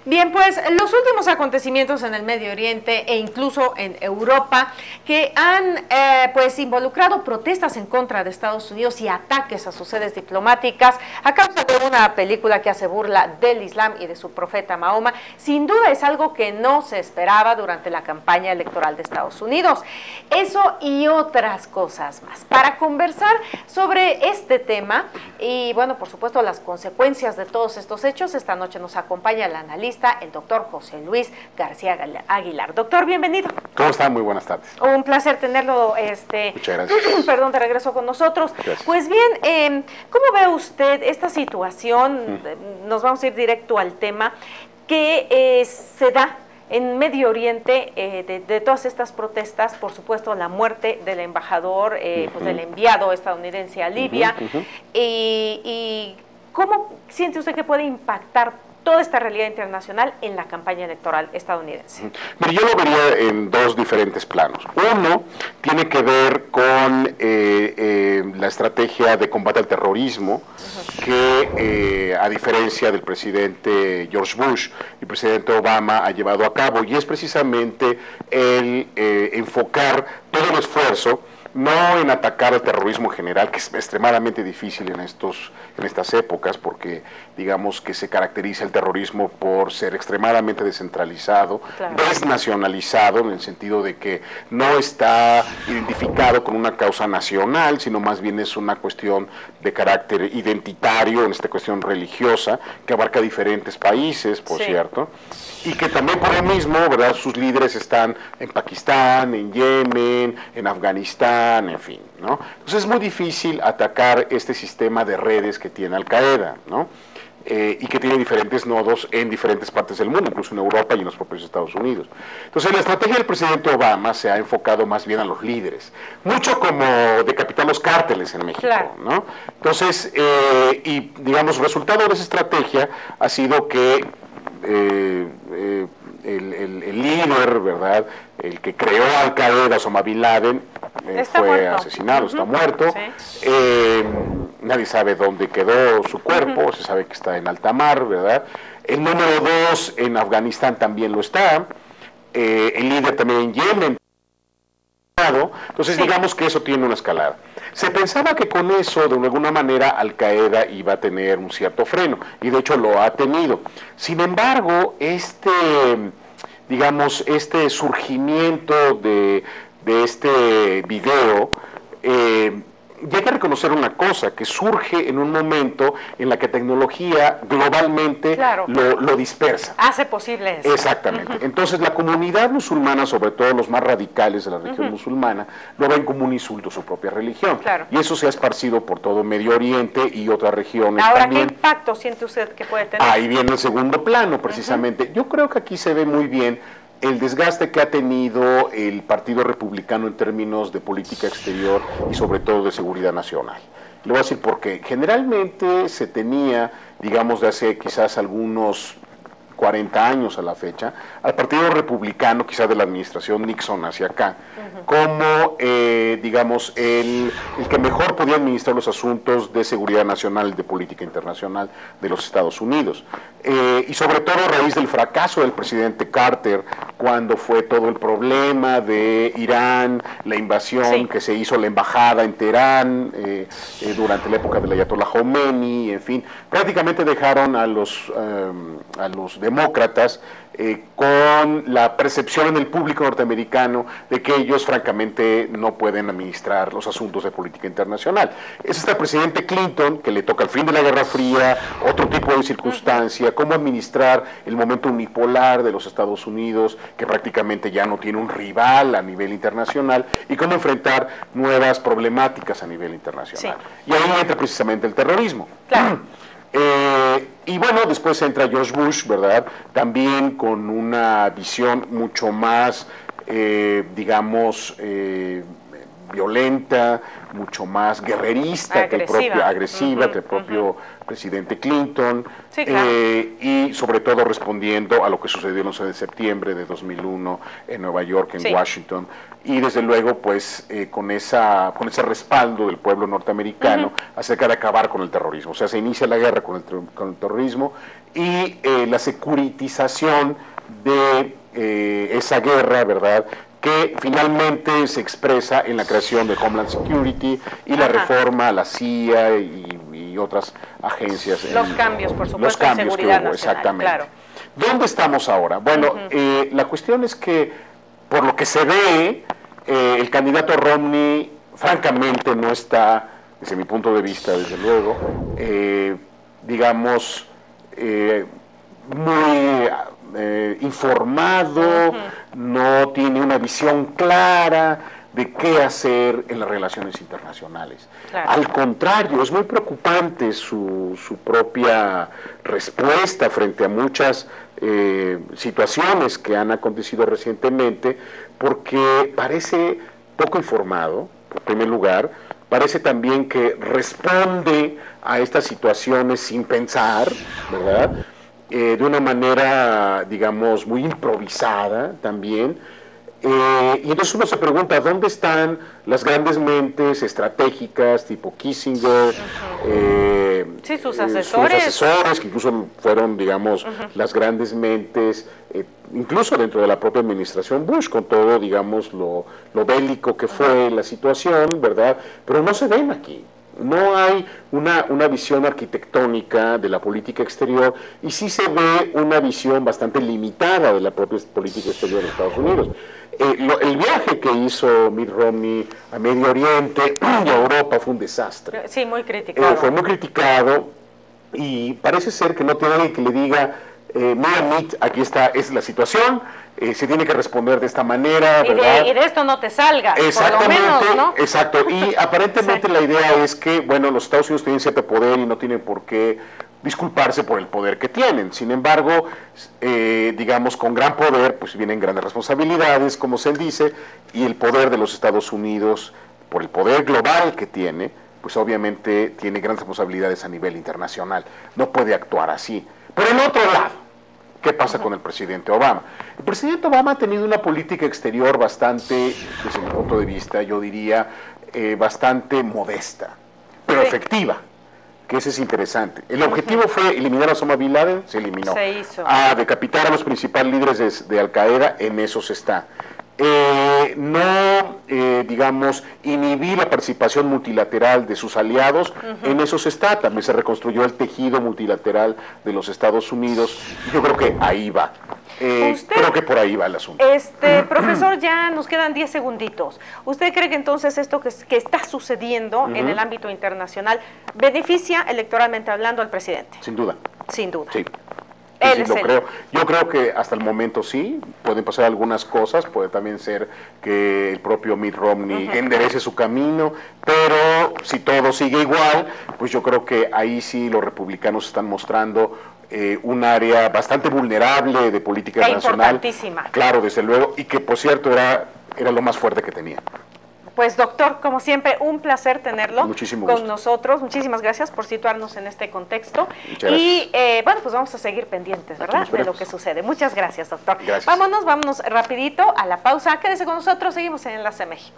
Bien, pues los últimos acontecimientos en el Medio Oriente e incluso en Europa que han pues involucrado protestas en contra de Estados Unidos y ataques a sus sedes diplomáticas a causa de una película que hace burla del Islam y de su profeta Mahoma, sin duda es algo que no se esperaba durante la campaña electoral de Estados Unidos. Eso y otras cosas más. Para conversar sobre este tema y bueno, por supuesto las consecuencias de todos estos hechos, esta noche nos acompaña el analista, el doctor José Luis García Aguilar. Doctor, bienvenido. ¿Cómo está? Muy buenas tardes. Un placer tenerlo, muchas gracias. Perdón, de regreso con nosotros. Gracias. Pues bien, ¿cómo ve usted esta situación? Nos vamos a ir directo al tema que se da en Medio Oriente, de todas estas protestas, por supuesto la muerte del embajador, pues del enviado estadounidense a Libia, y ¿cómo siente usted que puede impactar toda esta realidad internacional en la campaña electoral estadounidense? Mire, yo lo vería en dos diferentes planos. Uno tiene que ver con la estrategia de combate al terrorismo que, a diferencia del presidente George Bush, el presidente Obama ha llevado a cabo, y es precisamente el enfocar todo el esfuerzo no en atacar al terrorismo en general, que es extremadamente difícil en estas épocas, porque digamos que se caracteriza el terrorismo por ser extremadamente descentralizado, claro, desnacionalizado, en el sentido de que no está identificado con una causa nacional, sino más bien es una cuestión de carácter identitario, en esta cuestión religiosa, que abarca diferentes países, por cierto, y que también por lo mismo, ¿verdad?, sus líderes están en Pakistán, en Yemen, en Afganistán, en fin, ¿no? Entonces es muy difícil atacar este sistema de redes que tiene Al-Qaeda, ¿no? Y que tiene diferentes nodos en diferentes partes del mundo, incluso en Europa y en los propios Estados Unidos. Entonces la estrategia del presidente Obama se ha enfocado más bien a los líderes, mucho como decapitar los cárteles en México, claro, ¿no? Entonces, y digamos, resultado de esa estrategia ha sido que el líder, ¿verdad?, el que creó Al-Qaeda, Osama Bin Laden, fue asesinado, está muerto. Sí. Nadie sabe dónde quedó su cuerpo, se sabe que está en alta mar, ¿verdad? El número 2 en Afganistán también lo está, el líder también en Yemen. Entonces digamos que eso tiene una escalada. Se pensaba que con eso, de alguna manera, Al-Qaeda iba a tener un cierto freno, y de hecho lo ha tenido. Sin embargo, digamos, este surgimiento de este video, y hay que reconocer una cosa, que surge en un momento en la que tecnología globalmente, claro, lo dispersa. Hace posible eso. Exactamente. Entonces la comunidad musulmana, sobre todo los más radicales de la región musulmana, lo ven como un insulto a su propia religión. Claro. Y eso se ha esparcido por todo Medio Oriente y otras regiones. Ahora, también. ¿qué impacto siente usted que puede tener? Ahí viene el segundo plano, precisamente. Yo creo que aquí se ve muy bien el desgaste que ha tenido el Partido Republicano en términos de política exterior y sobre todo de seguridad nacional. Le voy a decir por qué. Generalmente se tenía, digamos, de hace quizás algunos 40 años a la fecha, al Partido Republicano, quizás de la administración Nixon hacia acá, como, digamos, el que mejor podía administrar los asuntos de seguridad nacional, de política internacional de los Estados Unidos. Y sobre todo a raíz del fracaso del presidente Carter, cuando fue todo el problema de Irán, la invasión que se hizo la embajada en Teherán durante la época del Ayatollah Khomeini, en fin, prácticamente dejaron a los demócratas con la percepción en el público norteamericano de que ellos francamente no pueden administrar los asuntos de política internacional. Es el presidente Clinton, que le toca el fin de la Guerra Fría, otro tipo de circunstancia, cómo administrar el momento unipolar de los Estados Unidos, que prácticamente ya no tiene un rival a nivel internacional, y cómo enfrentar nuevas problemáticas a nivel internacional. Sí. Y ahí entra precisamente el terrorismo. Claro. Y bueno, después entra George Bush, ¿verdad? También con una visión mucho más, digamos, violenta, mucho más guerrerista, agresiva que el propio presidente Clinton, sí, claro. Y sobre todo respondiendo a lo que sucedió el 11 de septiembre de 2001 en Nueva York, en Washington, y desde luego pues con ese respaldo del pueblo norteamericano acerca de acabar con el terrorismo. O sea, se inicia la guerra con el terrorismo y la securitización de esa guerra, ¿verdad?, que finalmente se expresa en la creación de Homeland Security y la reforma a la CIA y otras agencias. Los cambios, por supuesto, en seguridad nacional. Exactamente. Claro. ¿Dónde estamos ahora? Bueno, la cuestión es que, por lo que se ve, el candidato Romney, francamente, no está, desde mi punto de vista, desde luego, digamos, muy informado, no tiene una visión clara de qué hacer en las relaciones internacionales. Claro. Al contrario, es muy preocupante su propia respuesta frente a muchas situaciones que han acontecido recientemente, porque parece poco informado, en primer lugar, parece también que responde a estas situaciones sin pensar, ¿verdad?, de una manera, digamos, muy improvisada también. Y entonces uno se pregunta, ¿dónde están las grandes mentes estratégicas tipo Kissinger? Sí, sus asesores. Sus asesores, que incluso fueron, digamos, las grandes mentes, incluso dentro de la propia administración Bush, con todo, digamos, lo bélico que fue la situación, ¿verdad? Pero no se ven aquí. No hay una visión arquitectónica de la política exterior y sí se ve una visión bastante limitada de la propia política exterior de Estados Unidos. El viaje que hizo Mitt Romney a Medio Oriente y a Europa fue un desastre. Sí, muy criticado. Fue muy criticado y parece ser que no tiene alguien que le diga, mira Mitt, aquí está, es la situación, se tiene que responder de esta manera, ¿verdad? Y de esto no te salgas, exactamente, por lo menos, ¿no? Exacto, y aparentemente la idea es que, bueno, los Estados Unidos tienen cierto poder y no tienen por qué disculparse por el poder que tienen. Sin embargo, digamos, con gran poder, pues vienen grandes responsabilidades, como se dice, y el poder de los Estados Unidos, por el poder global que tiene, pues obviamente tiene grandes responsabilidades a nivel internacional. No puede actuar así. Por el otro lado, ¿qué pasa con el presidente Obama? El presidente Obama ha tenido una política exterior bastante, desde mi punto de vista, yo diría, bastante modesta, pero efectiva, que ese es interesante. El objetivo fue eliminar a Osama Bin Laden, se eliminó. Se hizo. A decapitar a los principales líderes de Al Qaeda, en eso se está. Digamos, inhibir la participación multilateral de sus aliados, en eso se está. También se reconstruyó el tejido multilateral de los Estados Unidos, y yo creo que ahí va. Creo que por ahí va el asunto. Profesor, ya nos quedan 10 segunditos. ¿Usted cree que entonces esto que está sucediendo en el ámbito internacional beneficia electoralmente hablando al presidente? Sin duda. Sin duda. Sí. Sí, lo creo. Yo creo que hasta el momento sí, pueden pasar algunas cosas, puede también ser que el propio Mitt Romney enderece su camino, pero si todo sigue igual, pues yo creo que ahí sí los republicanos están mostrando un área bastante vulnerable de política nacional. Importantísima. Claro, desde luego, y que por cierto era lo más fuerte que tenía. Pues doctor, como siempre, un placer tenerlo con nosotros. Muchísimas gracias por situarnos en este contexto. Muchas y bueno, pues vamos a seguir pendientes, ¿verdad?, de lo que sucede. Muchas gracias, doctor. Gracias. Vámonos rapidito a la pausa. Quédese con nosotros, seguimos en Enlace México.